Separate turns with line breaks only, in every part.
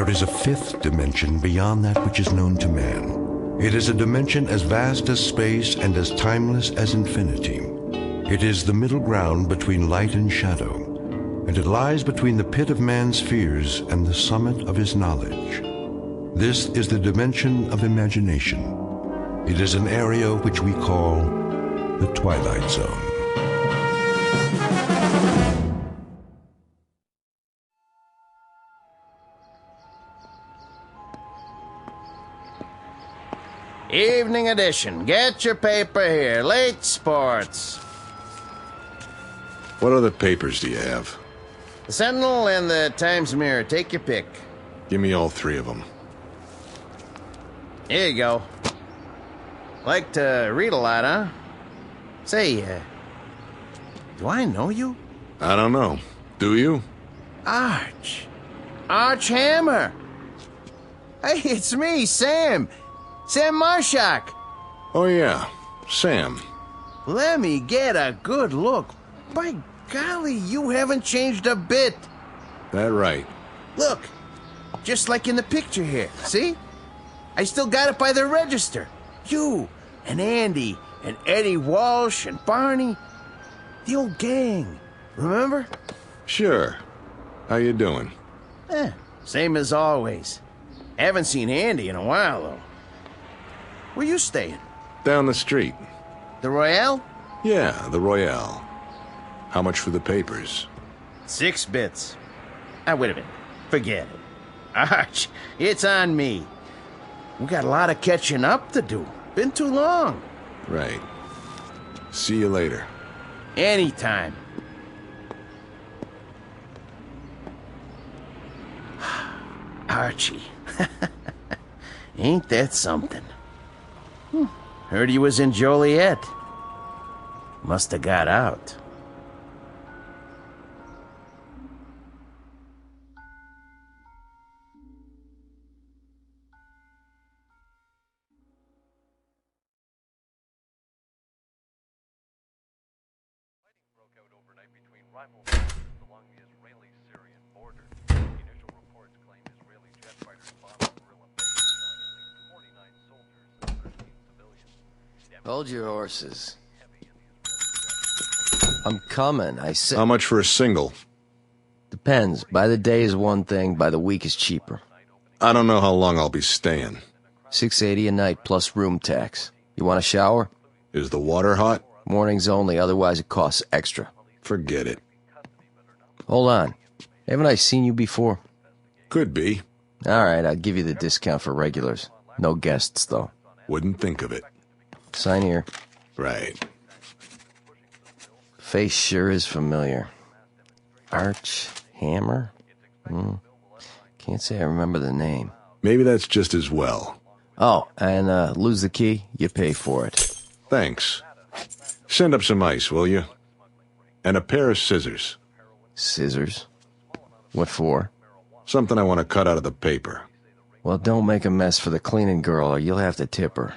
There is a fifth dimension beyond that which is known to man. It is a dimension as vast as space and as timeless as infinity. It is the middle ground between light and shadow, and it lies between the pit of man's fears and the summit of his knowledge. This is the dimension of imagination. It is an area which we call the Twilight Zone.
Evening edition. Get your paper here. Late sports.
What other papers do you have?
The Sentinel and the Times-Mirror. Take your pick.
Give me all three of them.
Here you go. Like to read a lot, huh? Say, do I know you?
I don't know. Do you?
Arch Hammer. Hey, it's me, Sam. Sam Marshak.
Oh, yeah. Sam.
Let me get a good look. By golly, you haven't changed a bit.
That right.
Look, just like in the picture here, see? I still got it by the register. You and Andy and Eddie Walsh and Barney. The old gang, remember?
Sure. How you doing?
Same as always. Haven't seen Andy in a while, though. Where you staying?
Down the street.
The Royale?
Yeah, the Royale. How much for the papers?
6 bits. Wait a minute. Forget it. Arch, it's on me. We got a lot of catching up to do. Been too long.
Right. See you later.
Anytime. Archie. Ain't that something? Heard he was in Joliet. Must have got out.
Rival forces along the Israeli-Syrian border. Initial reports claim Israeli jet fighters bombed guerrilla base, killing at least 49 soldiers and 13 civilians.
Hold your horses. I'm coming, I said.
How much for a single?
Depends. By the day is one thing, by the week is cheaper.
I don't know how long I'll be staying.
$6.80 a night plus room tax. You want a shower?
Is the water hot?
Mornings only, otherwise it costs extra.
Forget it.
Hold on. Haven't I seen you before?
Could be.
All right, I'll give you the discount for regulars. No guests, though.
Wouldn't think of it.
Sign here.
Right.
Face sure is familiar. Arch Hammer? Can't say I remember the name.
Maybe that's just as well.
Oh, and lose the key, you pay for it.
Thanks. Send up some ice, will you? And a pair of scissors.
Scissors? What for?
Something I want to cut out of the paper.
Well, don't make a mess for the cleaning girl or you'll have to tip her.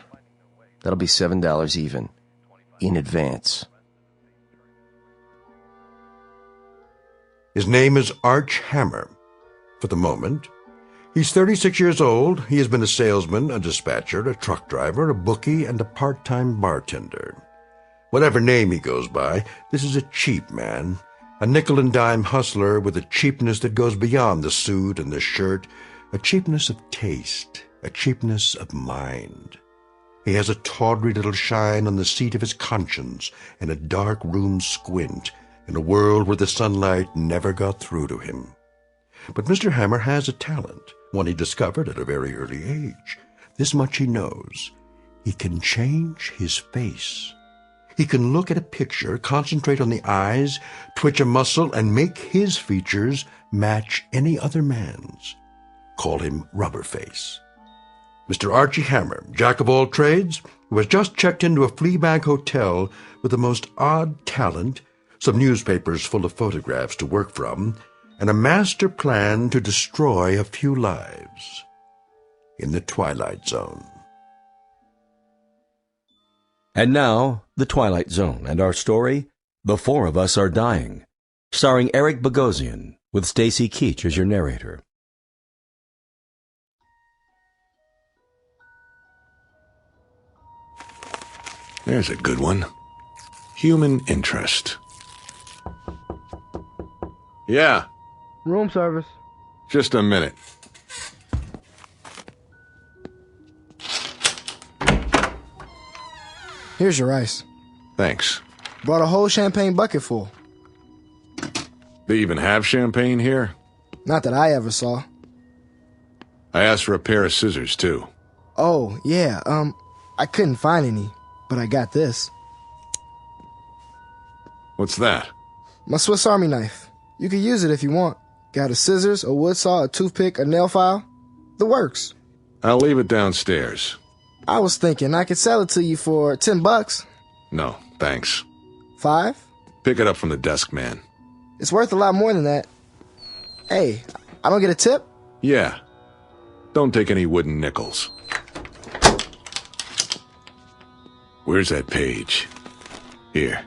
That'll be $7 even. In advance.
His name is Arch Hammer. For the moment, he's 36 years old. He has been a salesman, a dispatcher, a truck driver, a bookie, and a part-time bartender. Whatever name he goes by, this is a cheap man, a nickel-and-dime hustler with a cheapness that goes beyond the suit and the shirt, a cheapness of taste, a cheapness of mind. He has a tawdry little shine on the seat of his conscience and a dark room squint in a world where the sunlight never got through to him. But Mr. Hammer has a talent, one he discovered at a very early age. This much he knows. He can change his face. He can look at a picture, concentrate on the eyes, twitch a muscle, and make his features match any other man's. Call him Rubberface. Mr. Archie Hammer, jack of all trades, who has just checked into a flea-bag hotel with the most odd talent, some newspapers full of photographs to work from, and a master plan to destroy a few lives in the Twilight Zone.
And now, The Twilight Zone, and our story, The Four of Us Are Dying, starring Eric Bogosian, with Stacy Keach as your narrator.
There's a good one. Human interest. Yeah,
Room service.
just a minute.
Here's your ice.
Thanks.
Brought a whole champagne bucket full.
They even have champagne here?
Not that I ever saw.
I asked for a pair of scissors, too.
Oh, yeah, I couldn't find any, but I got this.
What's that?
My Swiss Army knife. You can use it if you want. Got a scissors, a wood saw, a toothpick, a nail file. The works.
I'll leave it downstairs.
I was thinking I could sell it to you for $10.
No, thanks.
5?
Pick it up from the desk man.
It's worth a lot more than that. Hey, I don't get a tip?
Yeah. Don't take any wooden nickels. Where's that page? Here.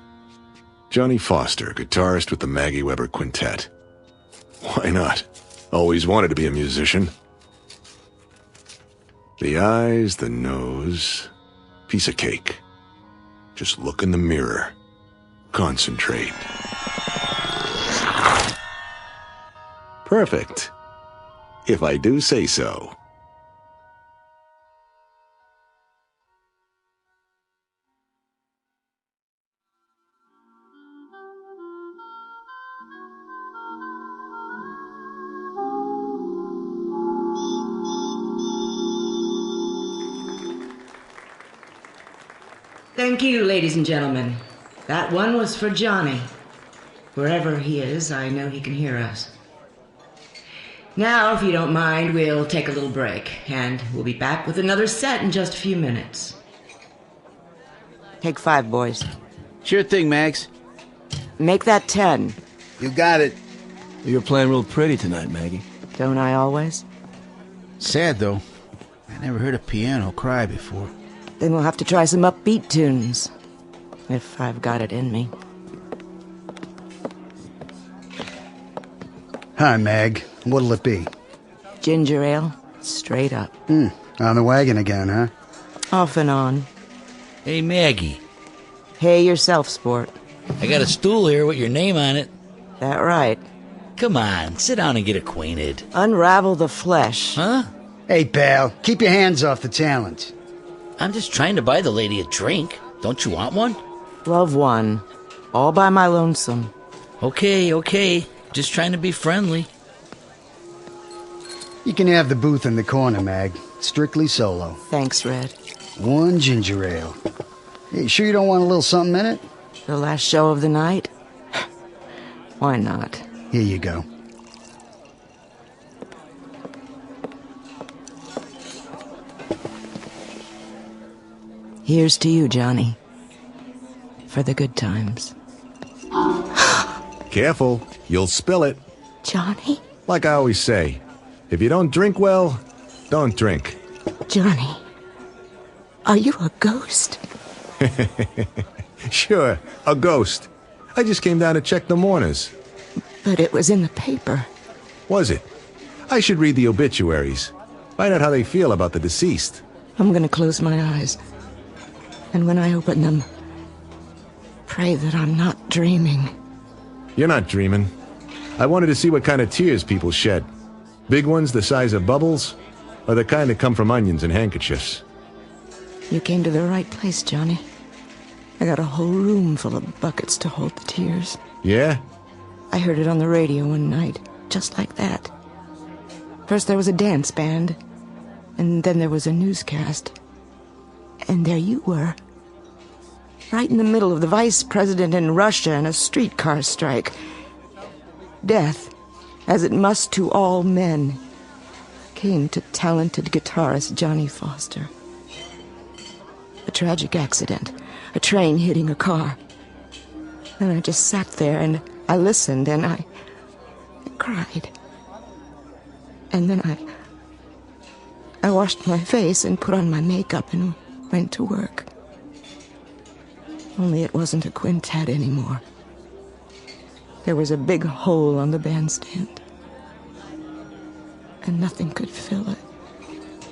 Johnny Foster, guitarist with the Maggie Weber Quintet. Why not? Always wanted to be a musician. The eyes, the nose. Piece of cake. Just look in the mirror. Concentrate. Perfect. If I do say so.
Thank you, ladies and gentlemen. That one was for Johnny. Wherever he is, I know he can hear us. Now, if you don't mind, we'll take a little break, and we'll be back with another set in just a few minutes.
Take 5, boys.
Sure thing, Max.
Make that 10.
You got it.
You're playing real pretty tonight, Maggie.
Don't I always?
Sad, though. I never heard a piano cry before.
Then we'll have to try some upbeat tunes. If I've got it in me.
Hi, Mag. What'll it be?
Ginger ale, straight up.
On the wagon again, huh?
Off and on.
Hey, Maggie.
Hey yourself, sport.
I got a stool here with your name on it.
That right.
Come on, sit down and get acquainted.
Unravel the flesh.
Huh?
Hey, pal, keep your hands off the talent.
I'm just trying to buy the lady a drink. Don't you want one?
Love one. All by my lonesome.
Okay. Just trying to be friendly.
You can have the booth in the corner, Mag. Strictly solo.
Thanks, Red.
1 ginger ale. Hey, sure you don't want a little something in it?
The last show of the night? Why not?
Here you go.
Here's to you, Johnny. For the good times.
Careful, you'll spill it.
Johnny?
Like I always say, if you don't drink well, don't drink.
Johnny, are you a ghost?
Sure, a ghost. I just came down to check the mourners.
But it was in the paper.
Was it? I should read the obituaries. Find out how they feel about the deceased.
I'm gonna close my eyes. And when I open them, pray that I'm not dreaming.
You're not dreaming. I wanted to see what kind of tears people shed. Big ones the size of bubbles, or the kind that come from onions and handkerchiefs.
You came to the right place, Johnny. I got a whole room full of buckets to hold the tears.
Yeah?
I heard it on the radio one night, just like that. First there was a dance band, and then there was a newscast. And there you were. Right in the middle of the vice president in Russia and a streetcar strike. Death, as it must to all men, came to talented guitarist Johnny Foster. A tragic accident, a train hitting a car. And I just sat there and I listened and I cried. And then I washed my face and put on my makeup and went to work. Only it wasn't a quintet anymore. There was a big hole on the bandstand. And nothing could fill it.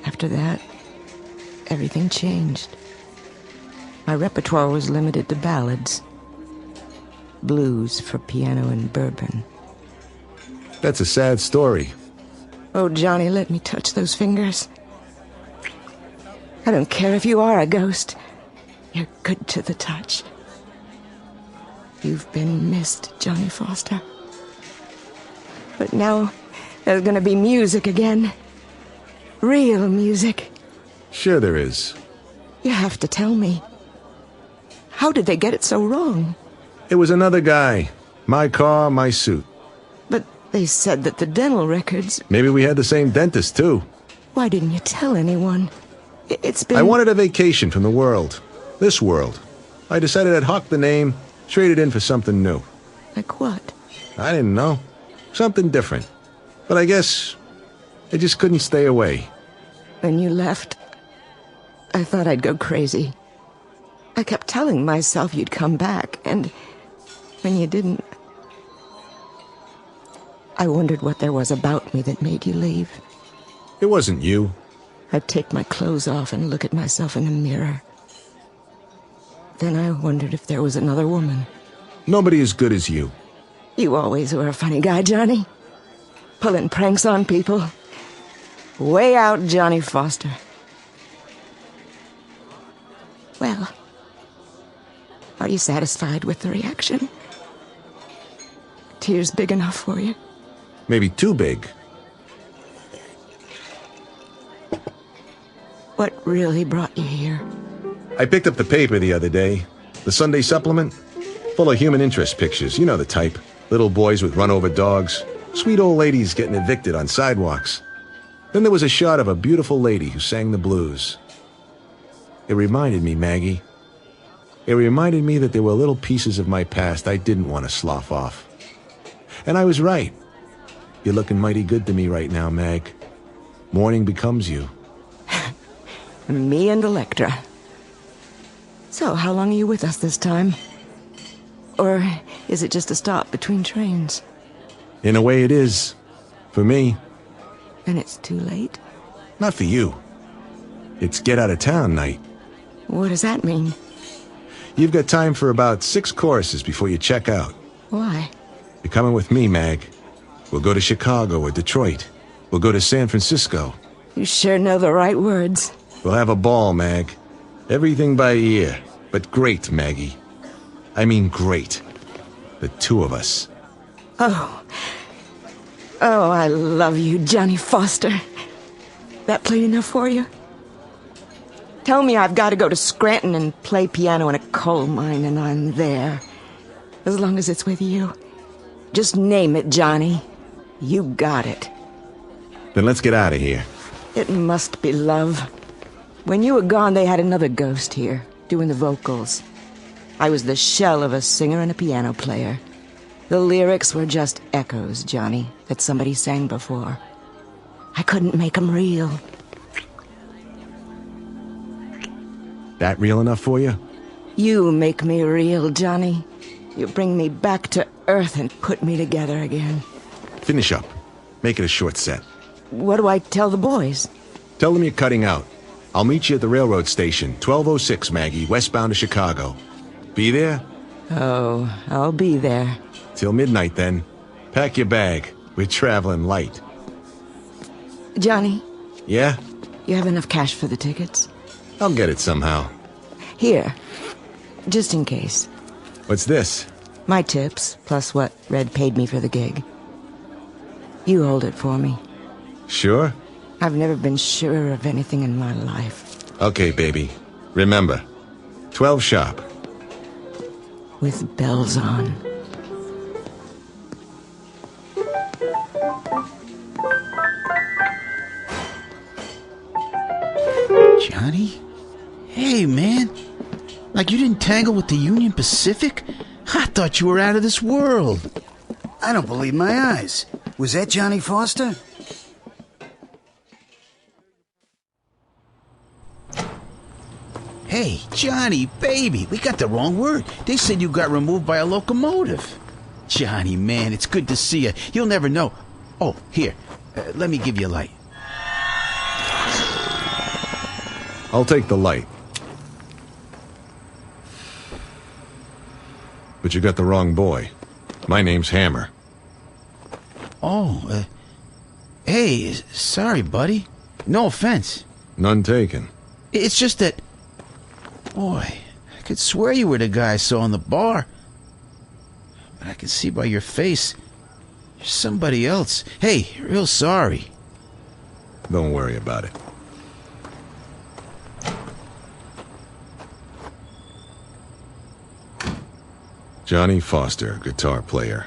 After that, everything changed. My repertoire was limited to ballads. Blues for piano and bourbon.
That's a sad story.
Oh, Johnny, let me touch those fingers. I don't care if you are a ghost. You're good to the touch. You've been missed, Johnny Foster. But now there's gonna be music again. Real music.
Sure there is.
You have to tell me. How did they get it so wrong?
It was another guy. My car, my suit.
But they said that the dental records...
Maybe we had the same dentist, too.
Why didn't you tell anyone? It's been...
I wanted a vacation from the world. This world. I decided I'd hawk the name, trade it in for something new.
Like what?
I didn't know. Something different. But I guess I just couldn't stay away.
When you left, I thought I'd go crazy. I kept telling myself you'd come back, and when you didn't, I wondered what there was about me that made you leave.
It wasn't you.
I'd take my clothes off and look at myself in the mirror. Then I wondered if there was another woman.
Nobody as good as you.
You always were a funny guy, Johnny. Pulling pranks on people. Way out, Johnny Foster. Well, are you satisfied with the reaction? Tears big enough for you?
Maybe too big.
What really brought you here?
I picked up the paper the other day. The Sunday supplement. Full of human interest pictures. You know the type. Little boys with run-over dogs. Sweet old ladies getting evicted on sidewalks. Then there was a shot of a beautiful lady who sang the blues. It reminded me, Maggie. It reminded me that there were little pieces of my past I didn't want to slough off. And I was right. You're looking mighty good to me right now, Mag. Morning becomes you.
Me and Electra. So, how long are you with us this time? Or is it just a stop between trains?
In a way it is. For me.
And it's too late?
Not for you. It's get out of town night.
What does that mean?
You've got time for about 6 choruses before you check out.
Why?
You're coming with me, Mag. We'll go to Chicago or Detroit. We'll go to San Francisco.
You sure know the right words.
We'll have a ball, Mag. Everything by ear. But great, Maggie. I mean great. The two of us.
Oh, I love you, Johnny Foster. That plain enough for you? Tell me I've got to go to Scranton and play piano in a coal mine, and I'm there. As long as it's with you. Just name it, Johnny. You got it.
Then let's get out of here.
It must be love. When you were gone, they had another ghost here, doing the vocals. I was the shell of a singer and a piano player. The lyrics were just echoes, Johnny, that somebody sang before. I couldn't make them real.
That real enough for you?
You make me real, Johnny. You bring me back to earth and put me together again.
Finish up. Make it a short set.
What do I tell the boys?
Tell them you're cutting out. I'll meet you at the railroad station, 1206, Maggie, westbound to Chicago. Be there?
Oh, I'll be there.
Till midnight, then. Pack your bag. We're traveling light.
Johnny?
Yeah?
You have enough cash for the tickets?
I'll get it somehow.
Here. Just in case.
What's this?
My tips, plus what Red paid me for the gig. You hold it for me.
Sure?
I've never been sure of anything in my life.
Okay, baby. Remember, 12 sharp.
With bells on.
Johnny? Hey, man. Like you didn't tangle with the Union Pacific? I thought you were out of this world.
I don't believe my eyes. Was that Johnny Foster?
Hey, Johnny, baby, we got the wrong word. They said you got removed by a locomotive. Johnny, man, it's good to see you. You'll never know. Oh, here, let me give you a light.
I'll take the light. But you got the wrong boy. My name's Hammer.
Oh, hey, sorry, buddy. No offense.
None taken.
It's just that... Boy, I could swear you were the guy I saw in the bar. But I can see by your face, you're somebody else. Hey, real sorry.
Don't worry about it. Johnny Foster, guitar player.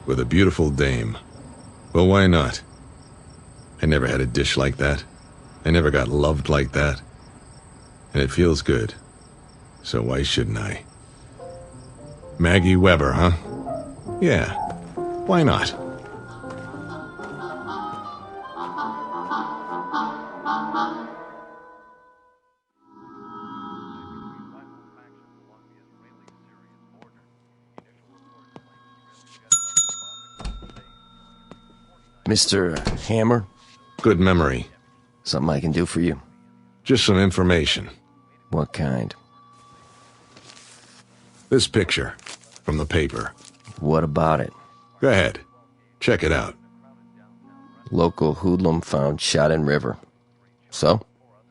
With a beautiful dame. Well, why not? I never had a dish like that. I never got loved like that. And it feels good. So why shouldn't I? Maggie Weber, huh? Yeah. Why not?
Mr. Hammer?
Good memory.
Something I can do for you?
Just some information.
What kind?
This picture from the paper.
What about it?
Go ahead. Check it out.
Local hoodlum found shot in river. So?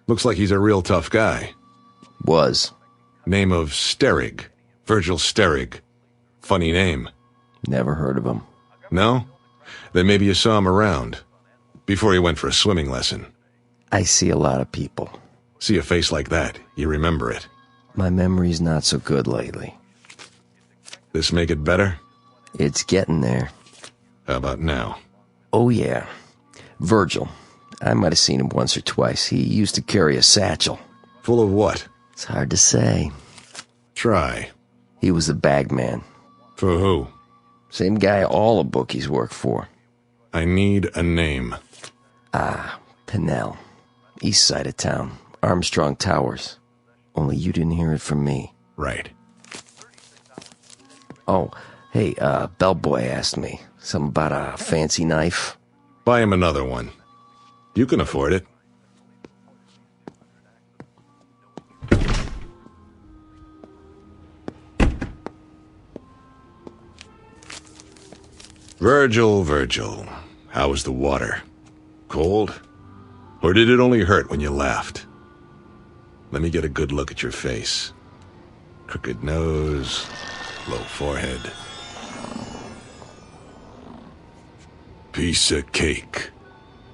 Looks like he's a real tough guy.
Was.
Name of Sterig. Virgil Sterig. Funny name.
Never heard of him.
No? Then maybe you saw him around. Before he went for a swimming lesson.
I see a lot of people.
See a face like that, you remember it.
My memory's not so good lately.
This make it better?
It's getting there.
How about now?
Oh, yeah. Virgil. I might have seen him once or twice. He used to carry a satchel.
Full of what?
It's hard to say.
Try.
He was the bag man.
For who?
Same guy all the bookies work for.
I need a name.
Pinnell. East side of town. Armstrong Towers. Only you didn't hear it from me.
Right.
Oh, hey, bellboy asked me. Something about a fancy knife.
Buy him another one. You can afford it. Virgil, how was the water? Cold? Or did it only hurt when you laughed? Let me get a good look at your face. Crooked nose, low forehead. Piece of cake.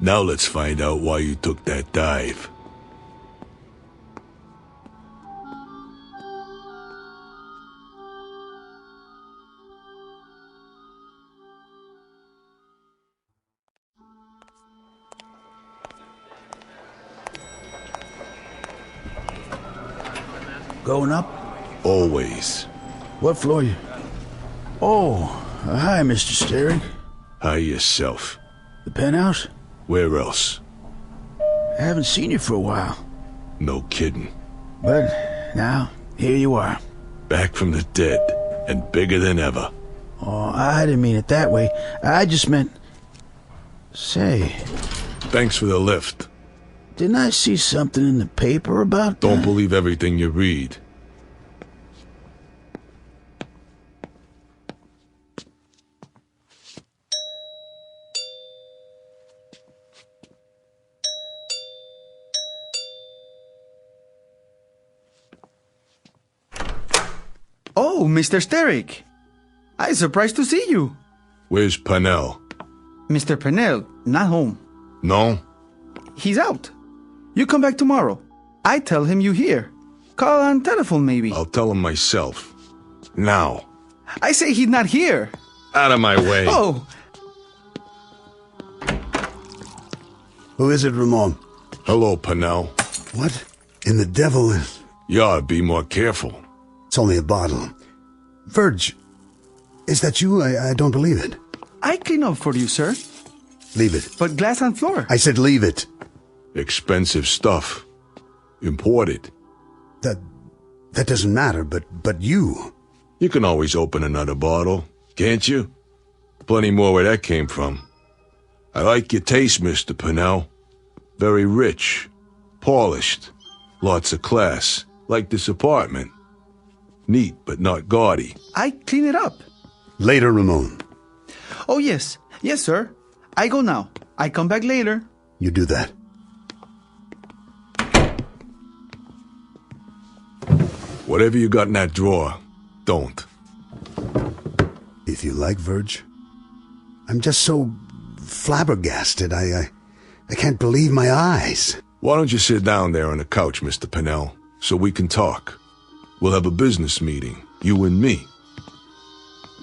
Now let's find out why you took that dive.
Going up?
Always.
What floor you? Oh, hi, Mr. Sterig.
Hi yourself.
The penthouse?
Where else?
I haven't seen you for a while.
No kidding.
But now, here you are.
Back from the dead, and bigger than ever.
Oh, I didn't mean it that way. I just meant... Say,
Thanks for the lift.
didn't I see something in the paper about
Don't
that?
believe everything you read.
Oh, Mr. Sterig. I'm surprised to see you.
Where's Pinnell?
Mr. Pinnell, not home.
No?
He's out. You come back tomorrow. I tell him you here. Call on telephone, maybe.
I'll tell him myself. Now.
I say he's not here.
Out of my way.
Oh,
Who is it, Ramon?
Hello, Pinnell.
What in the devil is...
You ought to be more careful.
It's only a bottle. Virg, is that you? I don't believe it.
I clean up for you, sir.
Leave it.
But glass on floor.
I said leave it.
Expensive stuff. Imported.
That doesn't matter, but you...
You can always open another bottle, can't you? Plenty more where that came from. I like your taste, Mr. Pinnell. Very rich. Polished. Lots of class. Like this apartment. Neat, but not gaudy.
I clean it up.
Later, Ramon.
Oh, yes. Yes, sir. I go now. I come back later.
You do that.
Whatever you got in that drawer, don't.
If you like, Verge. I'm just so flabbergasted. I can't believe my eyes.
Why don't you sit down there on the couch, Mr. Pennell, so we can talk? We'll have a business meeting, you and me.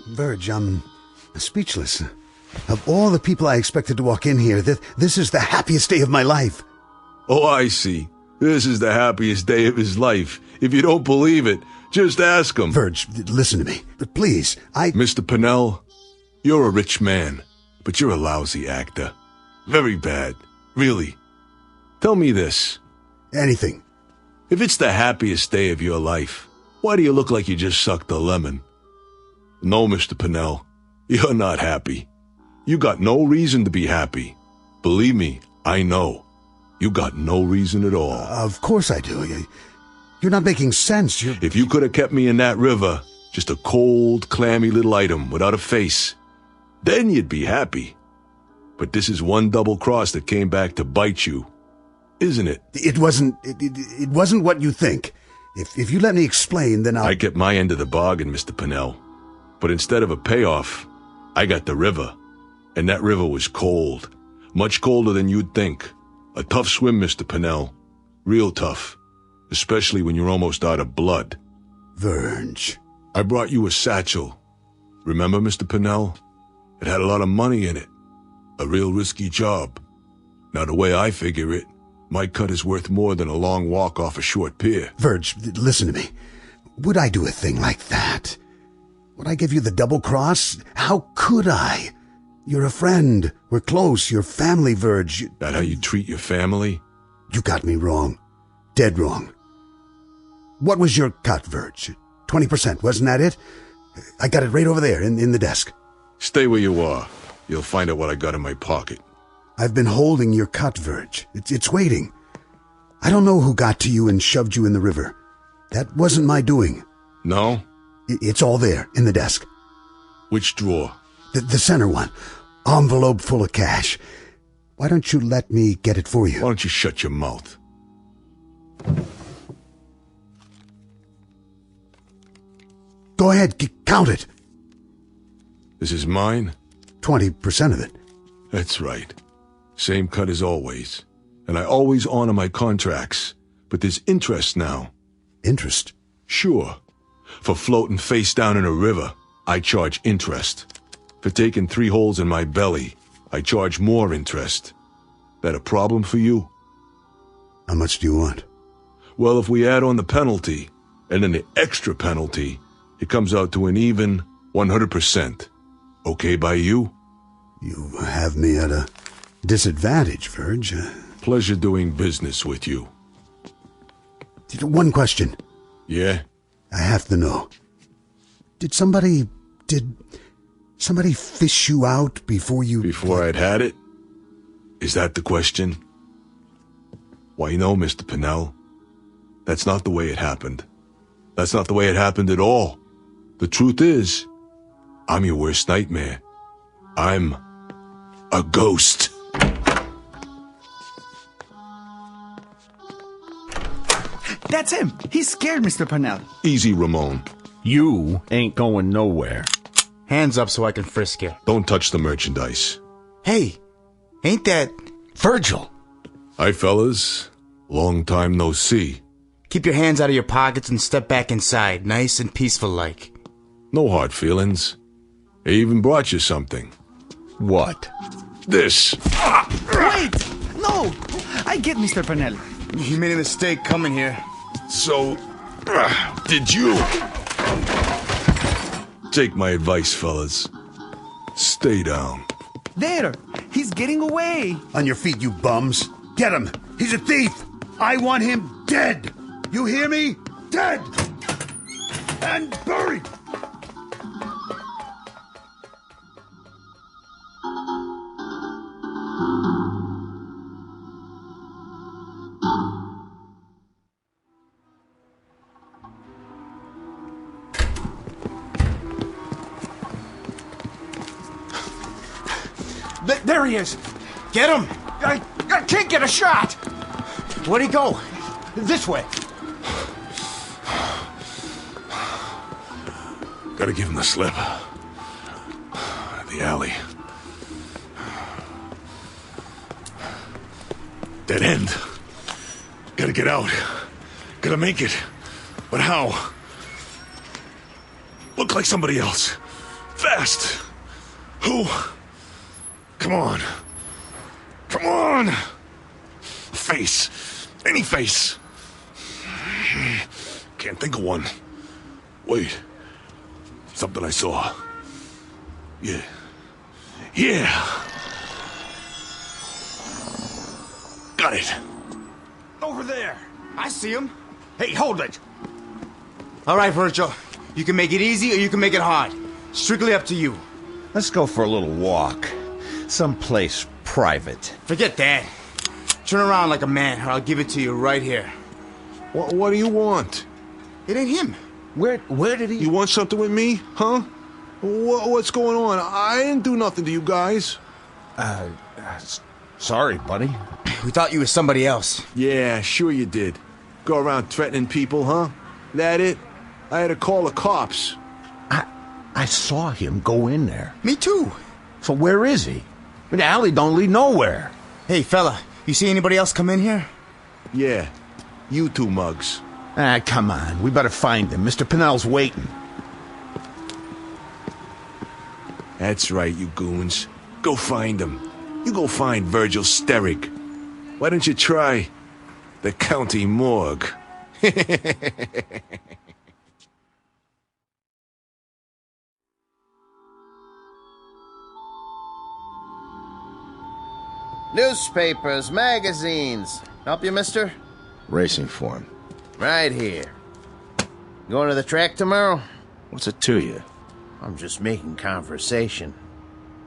Verge, I'm speechless. Of all the people I expected to walk in here, this is the happiest day of my life.
Oh, I see. This is the happiest day of his life. If you don't believe it, just ask him.
Verge, listen to me. Please,
Mr. Pennell, you're a rich man, but you're a lousy actor. Very bad. Really. Tell me this.
Anything.
If it's the happiest day of your life, why do you look like you just sucked a lemon? No, Mr. Pennell, you're not happy. You got no reason to be happy. Believe me, I know. You got no reason at all.
Of course I do. You're not making sense.
If you could have kept me in that river, just a cold, clammy little item without a face, then you'd be happy. But this is one double cross that came back to bite you, isn't it?
It wasn't what you think. If you let me explain, then
I get my end of the bargain, Mr. Pennell. But instead of a payoff, I got the river. And that river was cold. Much colder than you'd think. A tough swim, Mr. Pennell. Real tough. Especially when you're almost out of blood.
Verge.
I brought you a satchel. Remember, Mr. Pennell? It had a lot of money in it. A real risky job. Now, the way I figure it, my cut is worth more than a long walk off a short pier.
Verge, listen to me. Would I do a thing like that? Would I give you the double cross? How could I? You're a friend. We're close. You're family, Verge.
That how you treat your family?
You got me wrong. Dead wrong. What was your cut, Verge? 20%, wasn't that it? I got it right over there in the desk.
Stay where you are. You'll find out what I got in my pocket.
I've been holding your cut, Verge. It's waiting. I don't know who got to you and shoved you in the river. That wasn't my doing.
No?
It's all there in the desk.
Which drawer?
The center one. Envelope full of cash. Why don't you let me get it for you?
Why don't you shut your mouth?
Go ahead, count it.
This is mine?
20% of it.
That's right. Same cut as always. And I always honor my contracts. But there's interest now.
Interest?
Sure. For floating face down in a river, I charge interest. For taking 3 holes in my belly, I charge more interest. That a problem for you?
How much do you want?
Well, if we add on the penalty, and then the extra penalty, it comes out to an even 100%. Okay by you?
You have me at a disadvantage, Verge.
Pleasure doing business with you.
One question.
Yeah?
I have to know. Did somebody fish you out before you...
Before I'd had it? Is that the question? Why, no, Mr. Pennell. That's not the way it happened. That's not the way it happened at all. The truth is, I'm your worst nightmare. I'm a ghost.
That's him. He's scared, Mr. Pennell.
Easy, Ramon.
You ain't going nowhere.
Hands up so I can frisk you.
Don't touch the merchandise.
Hey, ain't that Virgil?
Hi, fellas. Long time no see.
Keep your hands out of your pockets and step back inside, nice and peaceful like.
No hard feelings. I even brought you something.
What?
This.
Wait! No! I get Mr. Pennell.
You made a mistake coming here.
So, did you? Take my advice, fellas. Stay down.
There! He's getting away!
On your feet, you bums. Get him! He's a thief! I want him dead! You hear me? Dead! And buried!
There he is. Get him. I can't get a shot. Where'd he go? This way.
Gotta give him the slip. The alley. Dead end. Gotta get out. Gotta make it. But how? Look like somebody else. Fast. Who? Come on. Come on. Face. Any face. Can't think of one. Wait. Something I saw. Yeah. Yeah. Got it.
Over there. I see him. Hey, hold it. All right, Virgil. You can make it easy or you can make it hard. Strictly up to you.
Let's go for a little walk. Someplace private.
Forget that. Turn around like a man, or I'll give it to you right here.
What do you want?
It ain't him.
Where did he... You want something with me, huh? What's going on? I didn't do nothing to you guys.
Sorry, buddy.
We thought you was somebody else.
Yeah, sure you did. Go around threatening people, huh? That it? I had to call the cops.
I saw him go in there.
Me too.
So where is he? The alley don't lead nowhere.
Hey, fella, you see anybody else come in here?
Yeah, you two mugs.
Come on. We better find him. Mr. Pinnell's waiting.
That's right, you goons. Go find him. You go find Virgil Sterick. Why don't you try the county morgue?
Newspapers, magazines. Help you, mister?
Racing form.
Right here. Going to the track tomorrow?
What's it to you?
I'm just making conversation.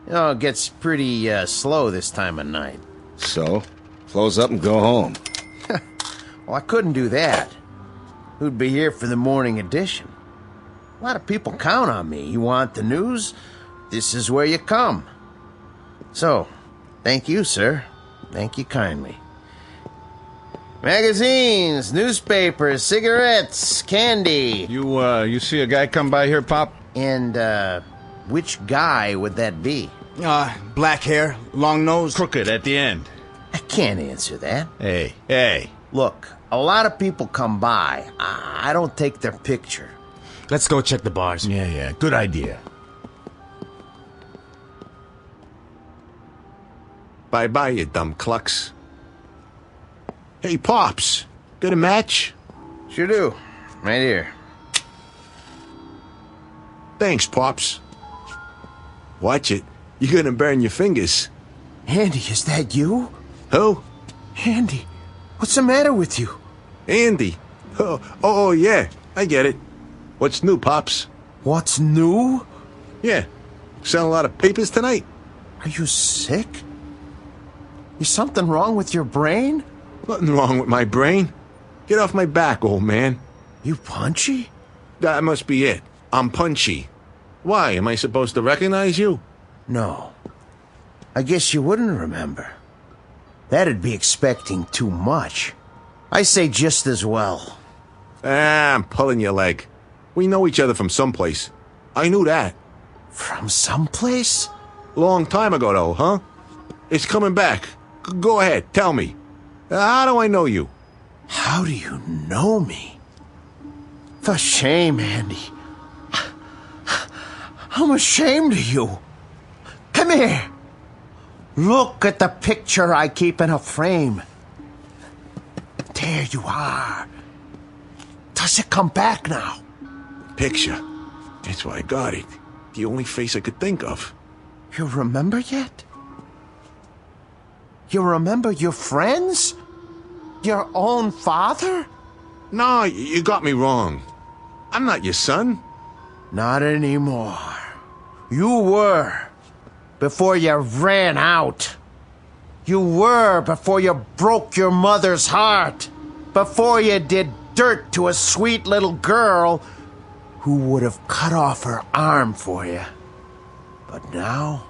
You know, it gets pretty slow this time of night.
So? Close up and go home.
Well, I couldn't do that. Who'd be here for the morning edition? A lot of people count on me. You want the news? This is where you come. So, thank you, sir. Thank you kindly. Magazines, newspapers, cigarettes, candy.
You see a guy come by here, Pop?
And, which guy would that be?
Black hair, long nose.
Crooked at the end.
I can't answer that.
Hey.
Look, a lot of people come by. I don't take their picture.
Let's go check the bars.
Yeah. Good idea.
Bye-bye, you dumb clucks. Hey, Pops. Got a match?
Sure do. Right here.
Thanks, Pops. Watch it. You're gonna burn your fingers.
Andy, is that you?
Who?
Andy, what's the matter with you?
Andy. Oh, yeah. I get it. What's new, Pops?
What's new?
Yeah. Selling a lot of papers tonight?
Are you sick? Is something wrong with your brain?
Nothing wrong with my brain. Get off my back, old man.
You punchy?
That must be it. I'm punchy. Why, am I supposed to recognize you?
No. I guess you wouldn't remember. That'd be expecting too much. I say just as well.
I'm pulling your leg. We know each other from someplace. I knew that.
From someplace?
Long time ago, though, huh? It's coming back. Go ahead, tell me. How do I know you?
How do you know me? For shame, Andy. I'm ashamed of you. Come here. Look at the picture I keep in a frame. There you are. Does it come back now?
Picture. That's why I got it. The only face I could think of.
You remember yet? You remember your friends? Your own father?
No, you got me wrong. I'm not your son.
Not anymore. You were. Before you ran out. You were before you broke your mother's heart. Before you did dirt to a sweet little girl who would have cut off her arm for you. But now...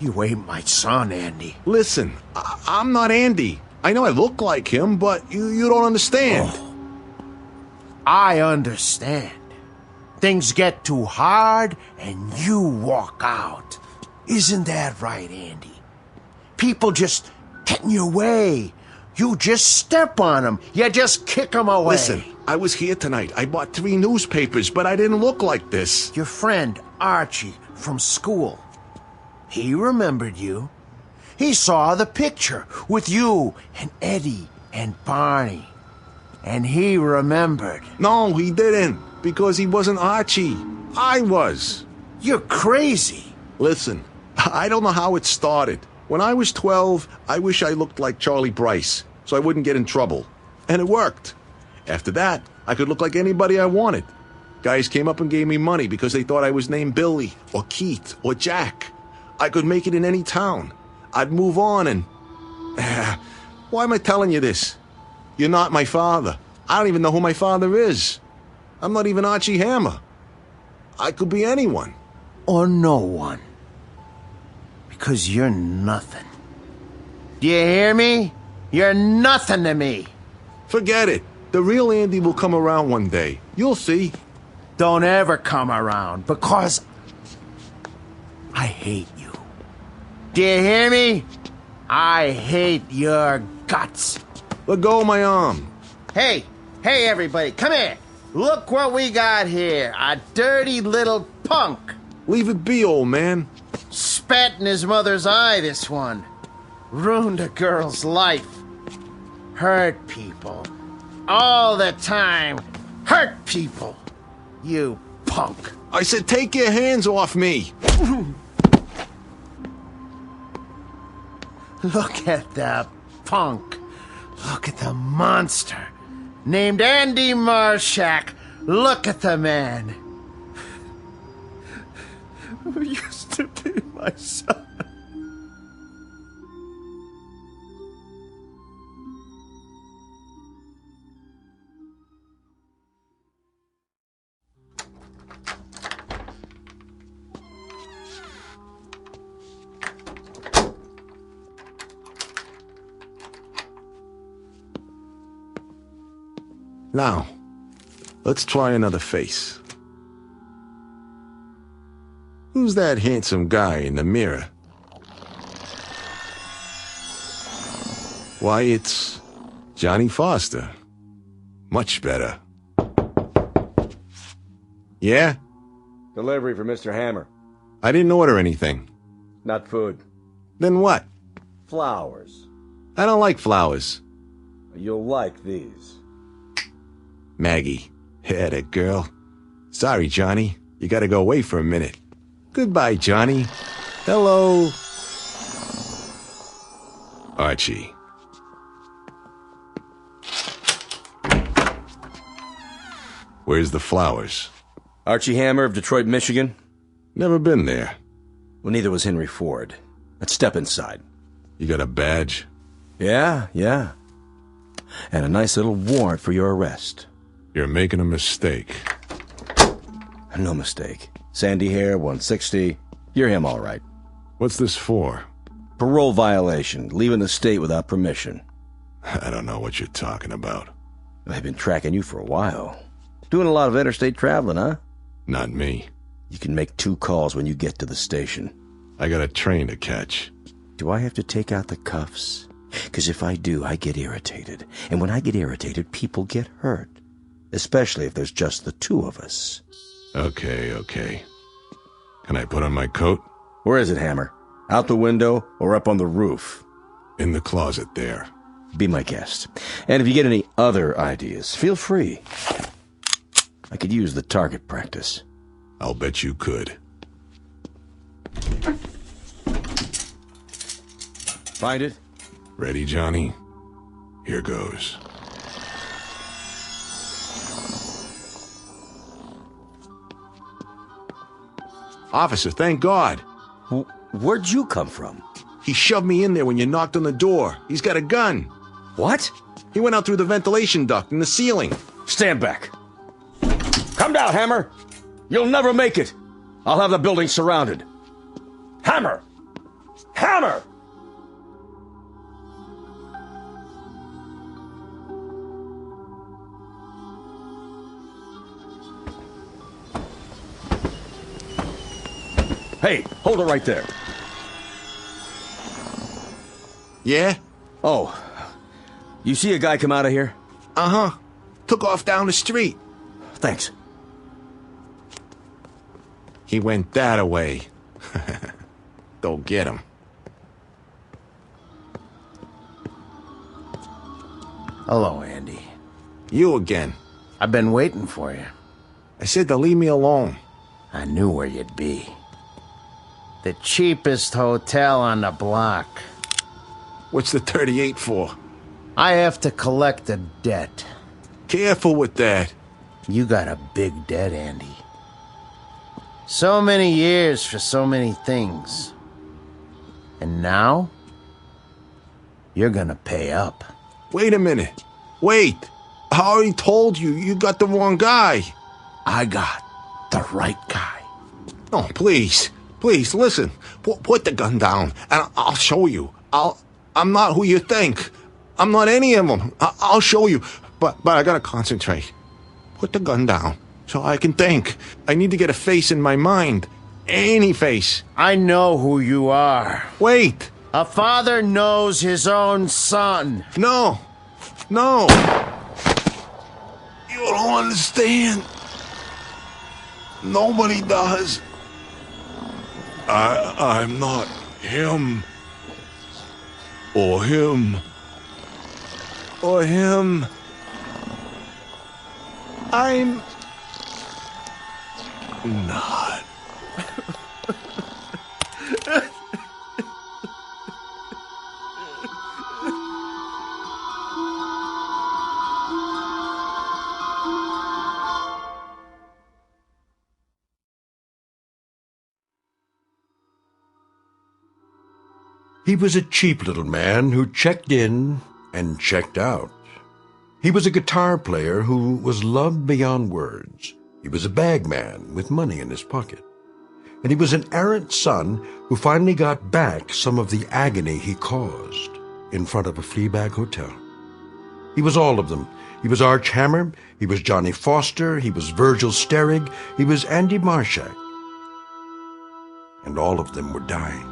You ain't my son, Andy.
Listen, I'm not Andy. I know I look like him, but you don't understand.
Oh. I understand. Things get too hard and you walk out. Isn't that right, Andy? People just get in your way. You just step on them. You just kick them away.
Listen, I was here tonight. I bought 3 newspapers, but I didn't look like this.
Your friend, Archie, from school. He remembered you. He saw the picture with you and Eddie and Barney. And he remembered.
No, he didn't. Because he wasn't Archie. I was.
You're crazy.
Listen, I don't know how it started. When I was 12, I wish I looked like Charlie Bryce, so I wouldn't get in trouble. And it worked. After that, I could look like anybody I wanted. Guys came up and gave me money because they thought I was named Billy, or Keith, or Jack. I could make it in any town. I'd move on and... Why am I telling you this? You're not my father. I don't even know who my father is. I'm not even Archie Hammer. I could be anyone.
Or no one. Because you're nothing. Do you hear me? You're nothing to me.
Forget it. The real Andy will come around one day. You'll see.
Don't ever come around, because I hate you. Do you hear me? I hate your guts.
Let go of my arm.
Hey, everybody, come here. Look what we got here. A dirty little punk.
Leave it be, old man.
Spat in his mother's eye, this one. Ruined a girl's life. Hurt people. All the time. Hurt people. You punk.
I said take your hands off me.
Look at the punk. Look at the monster. Named Andy Marshak. Look at the man. Who used to be my son.
Now, let's try another face. Who's that handsome guy in the mirror? Why, it's Johnny Foster. Much better. Yeah?
Delivery for Mr. Hammer.
I didn't order anything.
Not food.
Then what?
Flowers.
I don't like flowers.
You'll like these.
Maggie. Yeah, that girl. Sorry, Johnny. You gotta go away for a minute. Goodbye, Johnny. Hello. Archie. Where's the flowers?
Archie Hammer of Detroit, Michigan?
Never been there.
Well, neither was Henry Ford. Let's step inside.
You got a badge?
Yeah. And a nice little warrant for your arrest.
You're making a mistake.
No mistake. Sandy hair, 160. You're him, all right.
What's this for?
Parole violation. Leaving the state without permission.
I don't know what you're talking about.
I've been tracking you for a while. Doing a lot of interstate traveling, huh?
Not me.
You can make 2 calls when you get to the station.
I got a train to catch.
Do I have to take out the cuffs? Because if I do, I get irritated. And when I get irritated, people get hurt. Especially if there's just the 2 of us.
Okay. Can I put on my coat?
Where is it, Hammer? Out the window or up on the roof?
In the closet there.
Be my guest. And if you get any other ideas, feel free. I could use the target practice.
I'll bet you could.
Find it?
Ready, Johnny? Here goes. Officer, thank God.
Where'd you come from?
He shoved me in there when you knocked on the door. He's got a gun.
What?
He went out through the ventilation duct in the ceiling.
Stand back. Come down, Hammer. You'll never make it. I'll have the building surrounded. Hammer!
Hammer! Hey, hold it right there.
Yeah?
Oh, you see a guy come out of here?
Uh-huh. Took off down the street.
Thanks.
He went that way. Don't get him.
Hello, Andy.
You again.
I've been waiting for you.
I said to leave me alone.
I knew where you'd be. The cheapest hotel on the block.
What's the 38 for?
I have to collect a debt.
Careful with that.
You got a big debt, Andy. So many years for so many things. And now, you're gonna pay up.
Wait a minute. Wait. I already told you, you got the wrong guy.
I got the right guy.
Oh, please. Please, listen. Put the gun down, and I'll show you. I'm not who you think. I'm not any of them. I'll show you. But I gotta concentrate. Put the gun down so I can think. I need to get a face in my mind. Any face.
I know who you are.
Wait.
A father knows his own son.
No. No. You don't understand. Nobody does. I'm not him. Or him. Or him. I'm not.
He was a cheap little man who checked in and checked out. He was a guitar player who was loved beyond words. He was a bagman with money in his pocket. And he was an errant son who finally got back some of the agony he caused in front of a Fleabag hotel. He was all of them. He was Arch Hammer, he was Johnny Foster, he was Virgil Sterrig, he was Andy Marshak. And all of them were dying.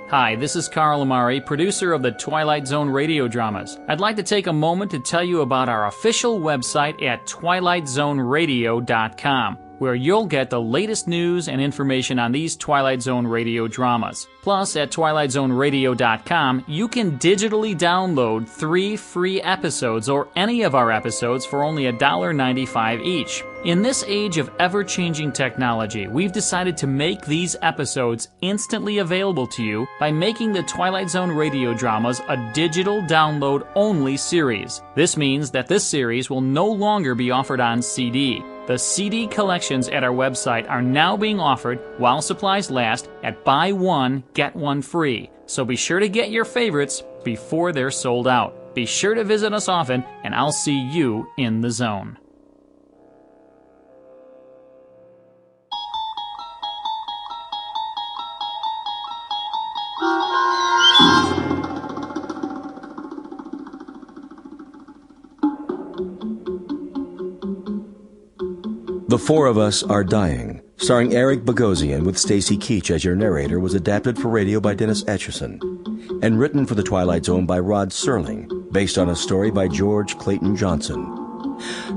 Hi, this is Carl Amari, producer of the Twilight Zone radio dramas. I'd like to take a moment to tell you about our official website at twilightzoneradio.com, where you'll get the latest news and information on these Twilight Zone radio dramas. Plus, at twilightzoneradio.com, you can digitally download 3 free episodes or any of our episodes for only $1.95 each. In this age of ever-changing technology, we've decided to make these episodes instantly available to you by making the Twilight Zone radio dramas a digital download-only series. This means that this series will no longer be offered on CD. The CD collections at our website are now being offered while supplies last at buy one, get one free. So be sure to get your favorites before they're sold out. Be sure to visit us often, and I'll see you in the zone.
The Four of Us Are Dying, starring Eric Bogosian with Stacy Keach as your narrator, was adapted for radio by Dennis Etchison and written for The Twilight Zone by Rod Serling, based on a story by George Clayton Johnson.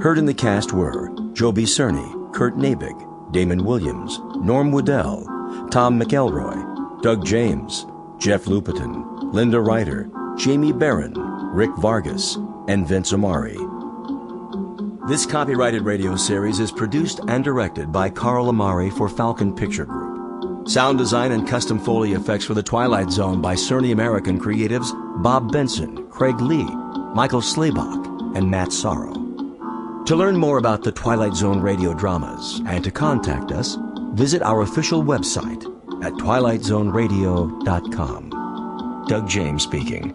Heard in the cast were Joby Cerny, Kurt Nabig, Damon Williams, Norm Woodell, Tom McElroy, Doug James, Jeff Lupiton, Linda Ryder, Jamie Barron, Rick Vargas, and Vince Amari. This copyrighted radio series is produced and directed by Carl Amari for Falcon Picture Group. Sound design and custom Foley effects for The Twilight Zone by Cerny American creatives Bob Benson, Craig Lee, Michael Slaybach, and Matt Sorrow. To learn more about the Twilight Zone radio dramas and to contact us, visit our official website at twilightzoneradio.com. Doug James speaking.